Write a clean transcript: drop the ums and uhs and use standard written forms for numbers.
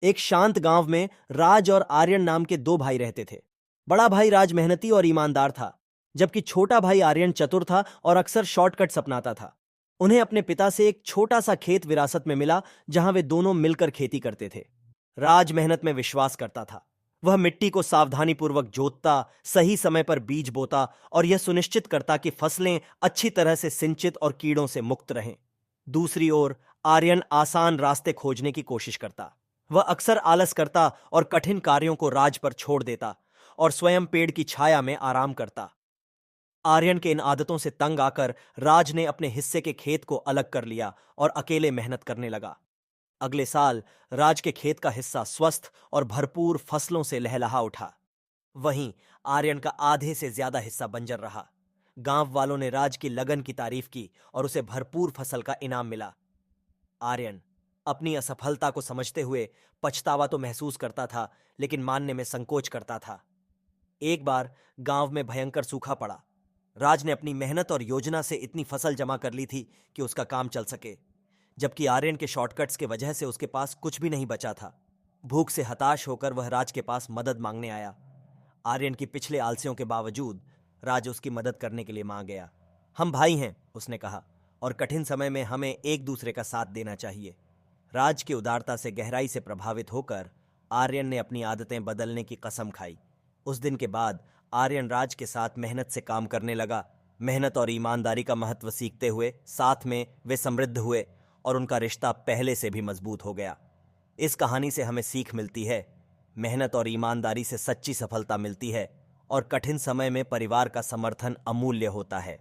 एक शांत गांव में राज और आर्यन नाम के दो भाई रहते थे। बड़ा भाई राज मेहनती और ईमानदार था, जबकि छोटा भाई आर्यन चतुर था और अक्सर शॉर्टकट्स अपनाता था। उन्हें अपने पिता से एक छोटा सा खेत विरासत में मिला, जहां वे दोनों मिलकर खेती करते थे। राज मेहनत में विश्वास करता था। वह मिट्टी को सावधानीपूर्वक जोतता, सही समय पर बीज बोता और यह सुनिश्चित करता कि फसलें अच्छी तरह से सिंचित और कीड़ों से मुक्त रहें। दूसरी ओर आर्यन आसान रास्ते खोजने की कोशिश करता। वह अक्सर आलस करता और कठिन कार्यों को राज पर छोड़ देता और स्वयं पेड़ की छाया में आराम करता। आर्यन के इन आदतों से तंग आकर राज ने अपने हिस्से के खेत को अलग कर लिया और अकेले मेहनत करने लगा। अगले साल राज के खेत का हिस्सा स्वस्थ और भरपूर फसलों से लहलहा उठा। वहीं आर्यन का आधे से ज्यादा हिस्सा बंजर रहा। गांव वालों ने राज की लगन की तारीफ की और उसे भरपूर फसल का इनाम मिला। आर्यन अपनी असफलता को समझते हुए पछतावा तो महसूस करता था, लेकिन मानने में संकोच करता था। एक बार गांव में भयंकर सूखा पड़ा। राज ने अपनी मेहनत और योजना से इतनी फसल जमा कर ली थी कि उसका काम चल सके, जबकि आर्यन के शॉर्टकट्स के वजह से उसके पास कुछ भी नहीं बचा था। भूख से हताश होकर वह राज के पास मदद मांगने आया। आर्यन की पिछले आलस्यों के बावजूद राज उसकी मदद करने के लिए मां गया। हम भाई हैं, उसने कहा, और कठिन समय में हमें एक दूसरे का साथ देना चाहिए। राज की उदारता से गहराई से प्रभावित होकर आर्यन ने अपनी आदतें बदलने की कसम खाई। उस दिन के बाद आर्यन राज के साथ मेहनत से काम करने लगा। मेहनत और ईमानदारी का महत्व सीखते हुए साथ में वे समृद्ध हुए और उनका रिश्ता पहले से भी मजबूत हो गया। इस कहानी से हमें सीख मिलती है, मेहनत और ईमानदारी से सच्ची सफलता मिलती है और कठिन समय में परिवार का समर्थन अमूल्य होता है।